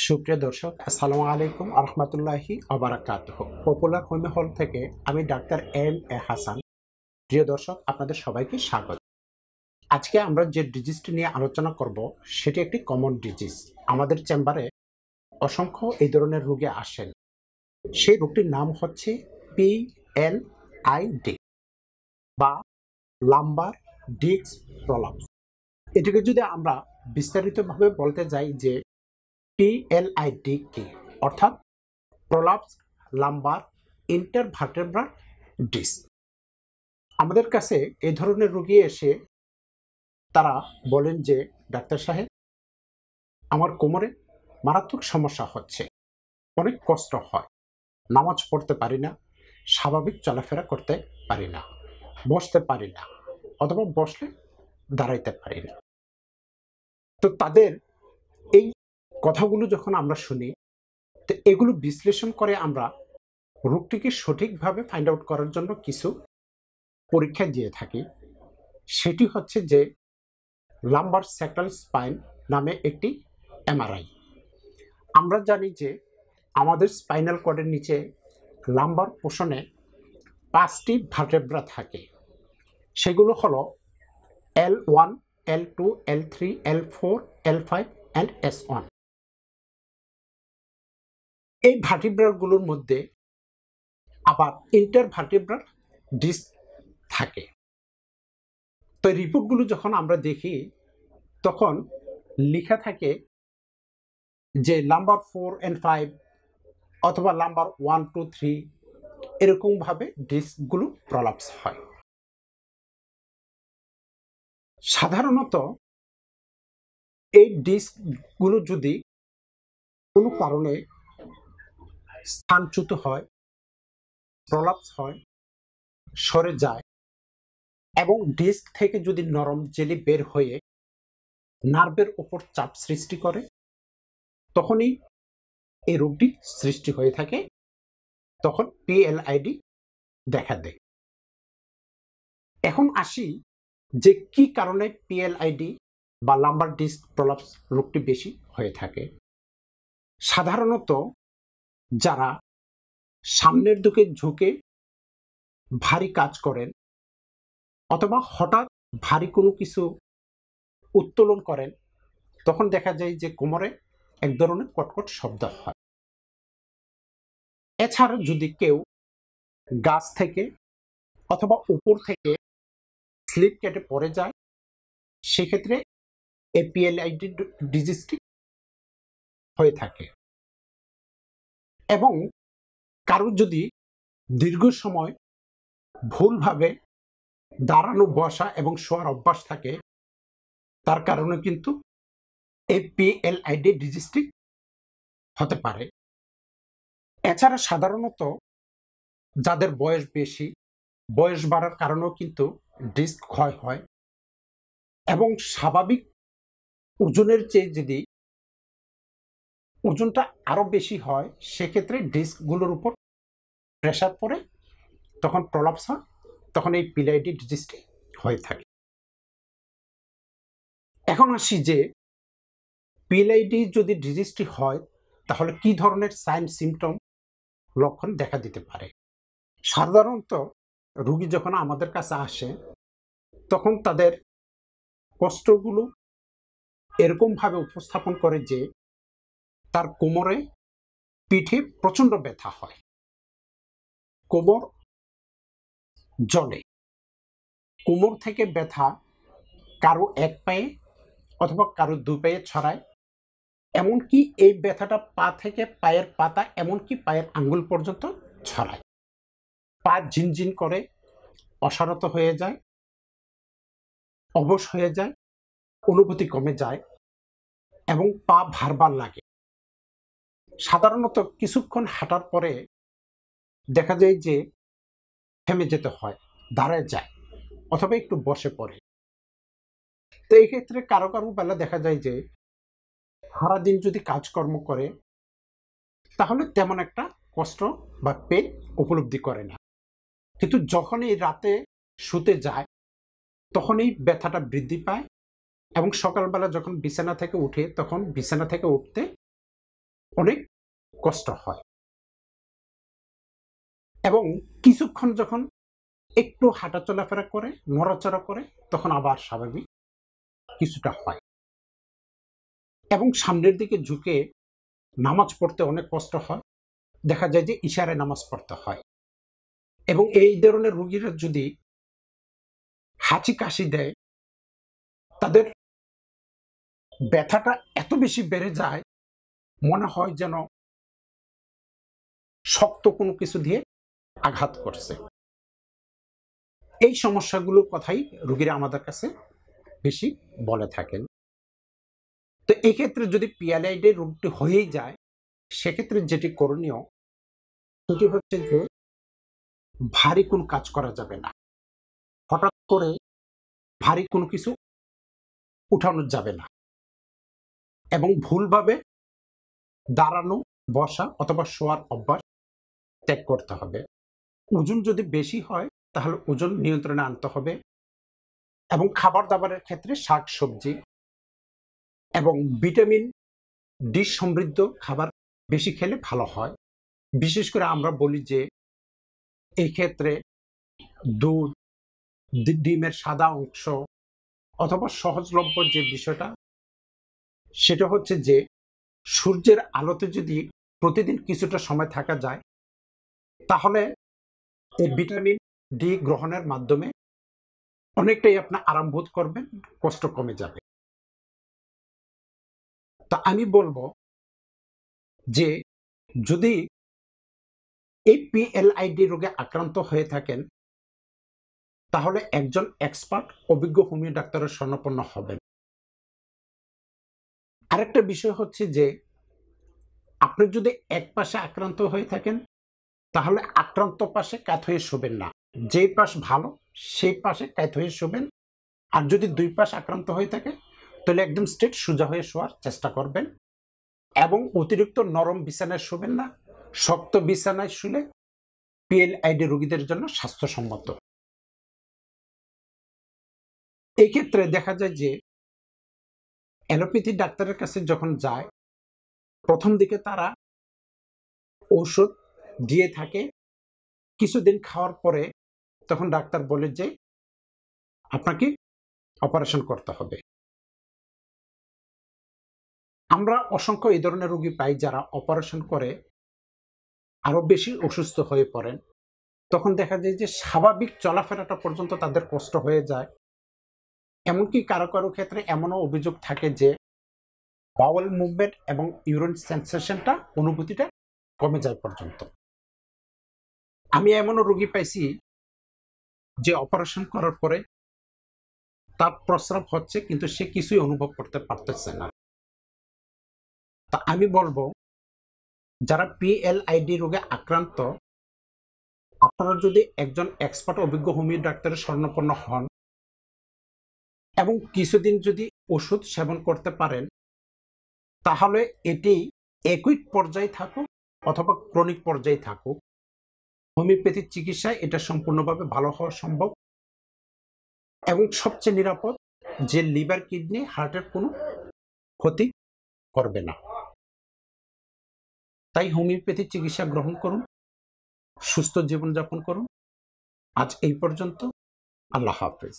সুপ্রিয় দর্শক, আসসালামু আলাইকুম আরহামাতুল্লাহি আবারাকাতুহু। পপুলার হোমিও হল থেকে আমি ডাক্তার এম হাসান। প্রিয় দর্শক, আপনাদের সবাইকে স্বাগত। আজকে আমরা যে ডিজিজটি নিয়ে আলোচনা করব সেটি একটি কমন ডিজিজ। আমাদের চেম্বারে অসংখ্য এই ধরনের রোগী আসেন। সেই রোগটির নাম হচ্ছে PLID বা লাম্বার ডিস্ক প্রলাপস। এটিকে যদি আমরা বিস্তারিতভাবে বলতে যাই যে PLID কি, অর্থাৎ প্রলাপস লাম্বার ইন্টারভার্টেব্রাল ডিস্ক। আমাদের কাছে এই ধরনের রোগী এসে তারা বলেন যে, ডাক্তার সাহেব, আমার কোমরে মারাত্মক সমস্যা হচ্ছে, অনেক কষ্ট হয়, নামাজ পড়তে পারি না, স্বাভাবিক চলাফেরা করতে পারি না, বসতে পারি না, অথবা বসলে দাঁড়াইতে পারি না। তো তাদের এই কথাগুলো যখন আমরা শুনি, তো এগুলো বিশ্লেষণ করে আমরা রোগটিকে সঠিকভাবে ফাইন্ড আউট করার জন্য কিছু পরীক্ষা দিয়ে থাকি। সেটি হচ্ছে যে লাম্বার স্যাক্রাল স্পাইন নামে একটি MRI। আমরা জানি যে আমাদের স্পাইনাল কর্ডের নিচে লাম্বার পোর্শনে 5টি ভার্টেব্রা থাকে। সেগুলো হলো L1, L2, L3, L4, L5 and S1। এই ভার্টিব্রাগুলোর মধ্যে আবার ইন্টারভার্টিব্রাল ডিস্ক থাকে। তো রিপোর্টগুলো যখন আমরা দেখি তখন লেখা থাকে যে নাম্বার 4 and 5 অথবা নাম্বার 1, 2, 3 এরকমভাবে ডিস্কগুলো প্রলাপস হয়। সাধারণত এই ডিস্কগুলো যদি কোনো কারণে স্থানচ্যুত হয়, প্রলাপস হয়, সরে যায় এবং ডিস্ক থেকে যদি নরম জেলি বের হয়ে নার্ভের উপর চাপ সৃষ্টি করে, তখনই এই রোগটি সৃষ্টি হয়ে থাকে। তখন PLID দেখা দেয়। এখন আসি যে কি কারণে PLID বা লাম্বার ডিস্ক প্রলাপস রোগটি বেশি হয়ে থাকে। সাধারণত যারা সামনের দিকে ঝুঁকে ভারী কাজ করেন অথবা হঠাৎ ভারী কোনো কিছু উত্তোলন করেন, তখন দেখা যায় যে কোমরে এক ধরনের কটকট শব্দ হয়। এছাড়া যদি কেউ গাছ থেকে অথবা উপর থেকে স্লিপ কেটে পড়ে যায়, সেক্ষেত্রে এই PLID ডিজিজটি হয়ে থাকে। এবং কারোর যদি দীর্ঘ সময় ভুলভাবে দাঁড়ানো, বসা এবং শোয়ার অভ্যাস থাকে, তার কারণে কিন্তু এই PLID ডিজিজটি হতে পারে। এছাড়া সাধারণত যাদের বয়স বেশি, বয়স বাড়ার কারণেও কিন্তু ডিস্ক ক্ষয় হয় এবং স্বাভাবিক ওজনের চেয়ে যদি ওজনটা আরো বেশি হয়, সেক্ষেত্রে ডিস্কগুলোর উপর প্রেসার পড়ে তখন প্রলাপস হয়, তখন এই PLID ডিজিজটি হয়ে থাকে। এখন আসি যে PLID যদি ডিজিজটি হয়, তাহলে কি ধরনের সাইন, সিমটম, লক্ষণ দেখা দিতে পারে। সাধারণত রোগী যখন আমাদের কাছে আসে, তখন তাদের কষ্টগুলো এরকমভাবে উপস্থাপন করে যে তার কোমরে, পিঠে প্রচন্ড ব্যথা হয়, কোমর জ্বলে, কোমর থেকে ব্যথা কারো এক পায়ে অথবা কারো 2 পায়ে ছড়ায়, এমনকি এই ব্যথাটা পা থেকে পায়ের পাতা, এমনকি পায়ের আঙ্গুল পর্যন্ত ছড়ায়। পা ঝিনঝিন করে, অসারত হয়ে যায়, অবশ হয়ে যায়, অনুভূতি কমে যায় এবং পা ভার লাগে। সাধারণত কিছুক্ষণ হাঁটার পরে দেখা যায় যে থেমে যেতে হয়, দাঁড়ায় যায় অথবা একটু বসে পড়ে। তো এই ক্ষেত্রে কারো কারো বেলা দেখা যায় যে সারাদিন যদি কাজকর্ম করে, তাহলে তেমন একটা কষ্ট বা পেন উপলব্ধি করে না, কিন্তু যখনই রাতে শুতে যায় তখনই ব্যথাটা বৃদ্ধি পায় এবং সকালবেলা যখন বিছানা থেকে উঠে, তখন বিছানা থেকে উঠতে অনেক কষ্ট হয় এবং কিছুক্ষণ যখন একটু হাঁটা চলাফেরা করে, নড়াচড়া করে, তখন আবার স্বাভাবিক কিছুটা হয় এবং সামনের দিকে ঝুঁকে নামাজ পড়তে অনেক কষ্ট হয়। দেখা যায় যে ইশারায় নামাজ পড়তে হয় এবং এই ধরনের রোগীরা যদি হাঁচি কাশি দেয়, তাদের ব্যথাটা এত বেশি বেড়ে যায়, মনে হয় যেন শক্ত কোনো কিছু দিয়ে আঘাত করছে। এই সমস্যাগুলোর কথাই রোগীরা আমাদের কাছে বেশি বলে থাকেন। তো এই ক্ষেত্রে যদি পিএলআইডি রোগটি হয়েই যায়, সেক্ষেত্রে যেটি করণীয় সেটি হচ্ছে যে ভারী কোনো কাজ করা যাবে না। হঠাৎ করে ভারী কোনো কিছু উঠানো যাবে না এবং ভুলভাবে দাঁড়ানো, বসা অথবা শোয়ার অভ্যাস ত্যাগ করতে হবে। ওজন যদি বেশি হয় তাহলে ওজন নিয়ন্ত্রণে আনতে হবে এবং খাবার দাবারের ক্ষেত্রে শাক সবজি এবং ভিটামিন ডি সমৃদ্ধ খাবার বেশি খেলে ভালো হয়। বিশেষ করে আমরা বলি যে এই ক্ষেত্রে দুধ, ডিমের সাদা অংশ অথবা সহজলভ্য যে বিষয়টা, সেটা হচ্ছে যে সূর্যের আলোতে যদি প্রতিদিন কিছুটা সময় থাকা যায়, তাহলে এই ভিটামিন ডি গ্রহণের মাধ্যমে অনেকটাই আপনি আরাম বোধ করবেন, কষ্ট কমে যাবে। তা আমি বলবো যে যদি এই পিএলআইডি রোগে আক্রান্ত হয়ে থাকেন, তাহলে একজন এক্সপার্ট অভিজ্ঞ হোমিও ডাক্তারের শরণাপন্ন হবেন। আরেকটা বিষয় হচ্ছে যে আপনি যদি এক পাশে আক্রান্ত হয়ে থাকেন, তাহলে আক্রান্ত পাশে কাত হয়ে শোবেন না। যে পাশ ভালো সেই পাশে কাত হয়ে শোবেন। আর যদি দুই পাশ আক্রান্ত হয়ে থাকে, তাহলে একদম স্ট্রেট সোজা হয়ে শোয়ার চেষ্টা করবেন এবং অতিরিক্ত নরম বিছানায় শোবেন না। শক্ত বিছানায় শুলে পিএলআইডি রোগীদের জন্য স্বাস্থ্যসম্মত। এই ক্ষেত্রে দেখা যায় যে অ্যালোপ্যাথি ডাক্তারের কাছে যখন যায়, প্রথম দিকে তারা ঔষধ দিয়ে থাকে। কিছুদিন খাওয়ার পরে তখন ডাক্তার বলে যে আপনাকে অপারেশন করতে হবে। আমরা অসংখ্য এই ধরনের রোগী পাই যারা অপারেশন করে আরো বেশি অসুস্থ হয়ে পড়েন। তখন দেখা যায় যে স্বাভাবিক চলাফেরাটা পর্যন্ত তাদের কষ্ট হয়ে যায়। এমনকি কারো কারো ক্ষেত্রে এমনও অভিযোগ থাকে যে বাউল মুভমেন্ট এবং ইউরিন সেন্সেশনটা, অনুভূতিটা কমে যায় পর্যন্ত। আমি এমনও রোগী পাইছি যে অপারেশন করার পরে তার প্রস্রাব হচ্ছে কিন্তু সে কিছুই অনুভব করতে পারতেছে না। তা আমি বলবো যারা পিএলআইডি রোগে আক্রান্ত, আপনারা যদি একজন এক্সপার্ট অভিজ্ঞ হোমিও ডাক্তারের শরণাপন্ন হন এবং কিছুদিন যদি ওষুধ সেবন করতে পারেন, তাহলে এটি অ্যাকুইট পর্যায়ে থাকুক অথবা ক্রনিক পর্যায়ে থাকুক, হোমিওপ্যাথিক চিকিৎসায় এটা সম্পূর্ণভাবে ভালো হওয়া সম্ভব এবং সবচেয়ে নিরাপদ, যে লিভার, কিডনি, হার্টের কোনো ক্ষতি করবে না। তাই হোমিওপ্যাথিক চিকিৎসা গ্রহণ করুন, সুস্থ জীবনযাপন করুন। আজ এই পর্যন্ত। আল্লাহ হাফেজ।